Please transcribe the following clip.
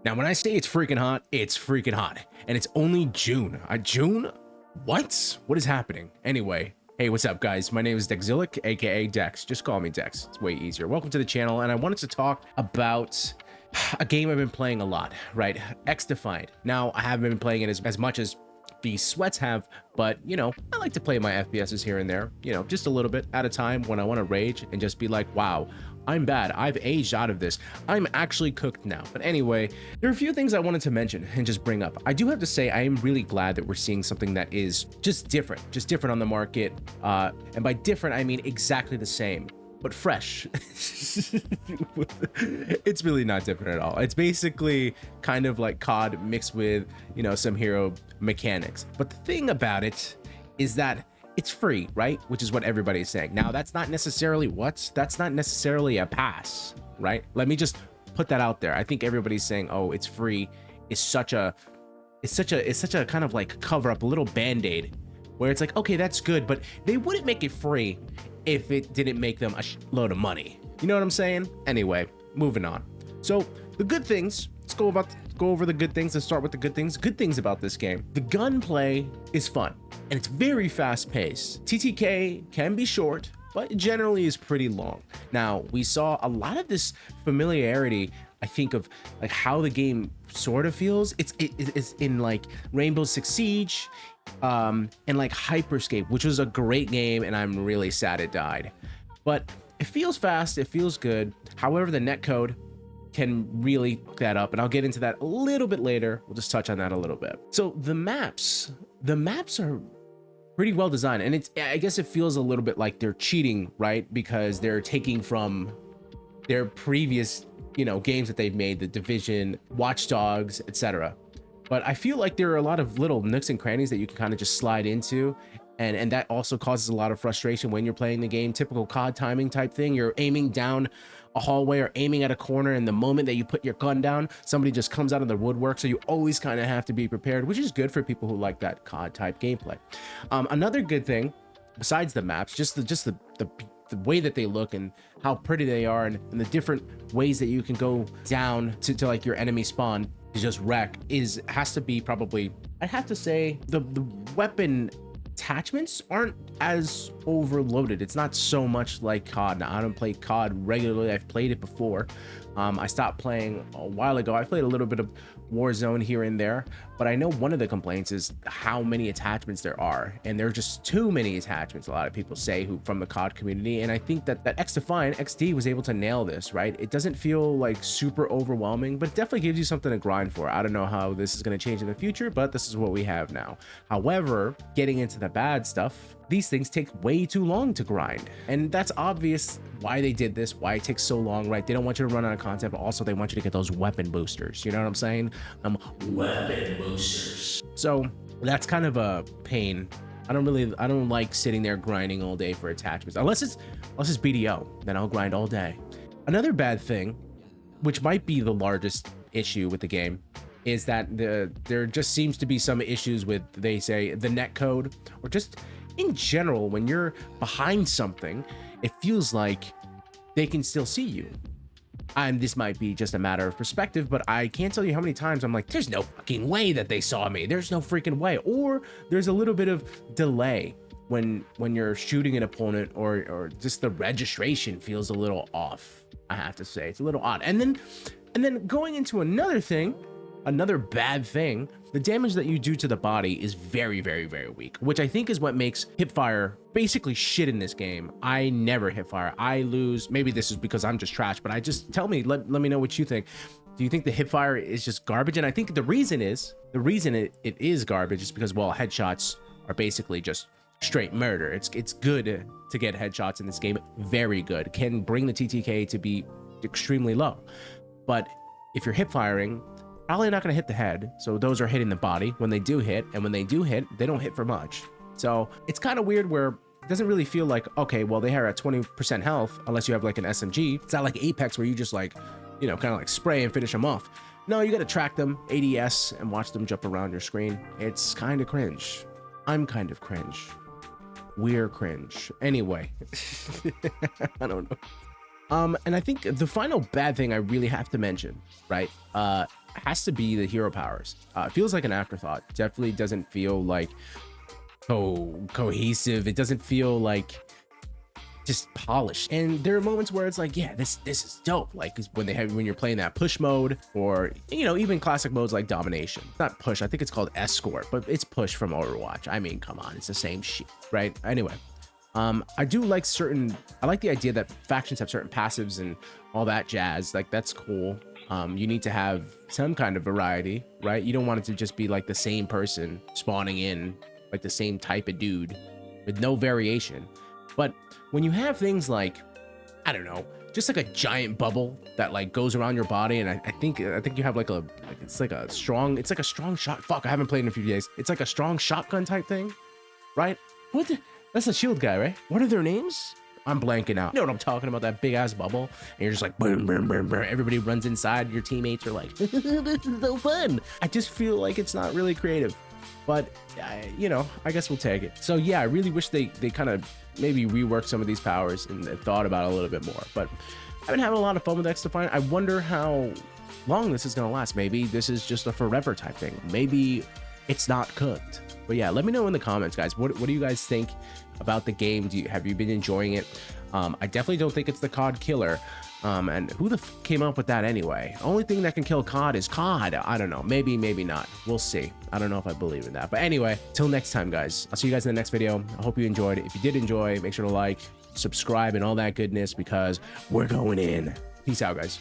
Now, when I say it's freaking hot, it's freaking hot. And it's only June. June? What? What is happening? Anyway, hey, what's up, guys? My name is Dexilic, aka Dex. Just call me Dex. It's way easier. Welcome to the channel, and I wanted to talk about a game I've been playing a lot, right? XDefiant. Now, I haven't been playing it as much as the sweats have, but you know, I like to play my FPSs here and there, you know, just a little bit at a time when I want to rage and just be like, wow, I'm bad. I've aged out of this. I'm actually cooked now. But anyway, there are a few things I wanted to mention and just bring up. I do have to say, I am really glad that we're seeing something that is just different on the market. And by different, I mean exactly the same, but fresh. It's really not different at all. It's basically kind of like COD mixed with, you know, some hero mechanics. But the thing about it is that it's free, right? Which is what everybody's saying. Now, that's not necessarily that's not necessarily a pass, right? Let me just put that out there. I think everybody's saying, oh, it's free. It's such a kind of like cover up, a little band-aid where it's like, okay, that's good, but they wouldn't make it free if it didn't make them a load of money. You know what I'm saying? Anyway, moving on. So the good things, let's go over the good things. Let's start with the good things. Good things about this game. The gunplay is fun and it's very fast paced. TTK can be short, but it generally is pretty long. Now, we saw a lot of this familiarity, I think, of like how the game sort of feels. It's in like Rainbow Six Siege, and like Hyperscape, which was a great game, and I'm really sad it died. But it feels fast, it feels good. However, the netcode can really fuck that up, and I'll get into that a little bit later. We'll just touch on that a little bit. So the maps are pretty well designed, and I guess it feels a little bit like they're cheating, right? Because they're taking from their previous, you know, games that they've made, The Division, Watch Dogs, etc. But I feel like there are a lot of little nooks and crannies that you can kind of just slide into, and that also causes a lot of frustration when you're playing the game. Typical COD timing type thing. You're aiming down a hallway or aiming at a corner, and the moment that you put your gun down, somebody just comes out of the woodwork. So you always kind of have to be prepared, which is good for people who like that COD type gameplay. Another good thing, besides the maps, just the way that they look and how pretty they are, and the different ways that you can go down to like your enemy spawn to just wreck, has to be probably, I'd have to say, the weapon attachments aren't as overloaded. It's not so much like COD. Now, I don't play COD regularly. I've played it before. I stopped playing a while ago. I played a little bit of Warzone here and there, but I know one of the complaints is how many attachments there are, and there are just too many attachments, a lot of people say, from the COD community. And I think that XDefiant, XD, was able to nail this, right? It doesn't feel like super overwhelming, but it definitely gives you something to grind for. I don't know how this is going to change in the future, but this is what we have now. However, getting into the bad stuff, these things take way too long to grind, and that's obvious why they did this, why it takes so long, right? They don't want you to run out of content, but also they want you to get those weapon boosters. You know what I'm saying? Weapon boosters. So that's kind of a pain. I don't like sitting there grinding all day for attachments, unless it's BDO, then I'll grind all day. Another bad thing, which might be the largest issue with the game, is that there just seems to be some issues with, they say, the netcode, or just in general, when you're behind something, it feels like they can still see you. And this might be just a matter of perspective, but I can't tell you how many times I'm like, there's no fucking way that they saw me. There's no freaking way. Or there's a little bit of delay when you're shooting an opponent, or just the registration feels a little off. I have to say, it's a little odd. And then going into another bad thing, the damage that you do to the body is very, very, very weak, which I think is what makes hipfire basically shit in this game. I never hipfire. I lose. Maybe this is because I'm just trash, but let me know what you think. Do you think the hipfire is just garbage? And I think the reason it is garbage is because, well, headshots are basically just straight murder. It's good to get headshots in this game. Very good. Can bring the TTK to be extremely low. But if you're hip firing, probably not going to hit the head. So those are hitting the body when they do hit, and when they do hit, they don't hit for much. So it's kind of weird where it doesn't really feel like, okay, well, they are at 20% health unless you have like an SMG. It's not like Apex where you just like, you know, kind of like spray and finish them off. No, you got to track them, ADS, and watch them jump around your screen. It's kind of cringe. I'm kind of cringe. We're cringe. Anyway, I don't know. And I think the final bad thing I really have to mention, right? has to be the hero powers. It feels like an afterthought. Definitely doesn't feel like cohesive. It doesn't feel like just polished. And there are moments where it's like, yeah, this is dope. Like when you're playing that push mode, or even classic modes like domination. Not push, I think it's called escort, but it's push from Overwatch. I mean, come on, it's the same shit, right? Anyway, I do like I like the idea that factions have certain passives and all that jazz. Like, that's cool. You need to have some kind of variety, right? You don't want it to just be like the same person spawning in, like the same type of dude with no variation. But when you have things like, I don't know, just like a giant bubble that like goes around your body, and I think you have it's like a strong shot. Fuck, I haven't played in a few days. It's like a strong shotgun type thing, right? That's a shield guy, right? What are their names? I'm blanking out. You know what I'm talking about? That big ass bubble, and you're just like boom, boom, boom, boom. Everybody runs inside. Your teammates are like, this is so fun. I just feel like it's not really creative, but I guess we'll take it. So yeah, I really wish they kind of maybe reworked some of these powers and thought about it a little bit more. But I've been having a lot of fun with XDefiant. I wonder how long this is gonna last. Maybe this is just a forever type thing. Maybe it's not cooked. But yeah, let me know in the comments, guys. What do you guys think about the game? Have you been enjoying it? I definitely don't think it's the COD killer. And who the came up with that anyway? Only thing that can kill COD is COD. I don't know. Maybe not. We'll see. I don't know if I believe in that. But anyway, till next time, guys. I'll see you guys in the next video. I hope you enjoyed it. If you did enjoy, make sure to like, subscribe, and all that goodness, because we're going in. Peace out, guys.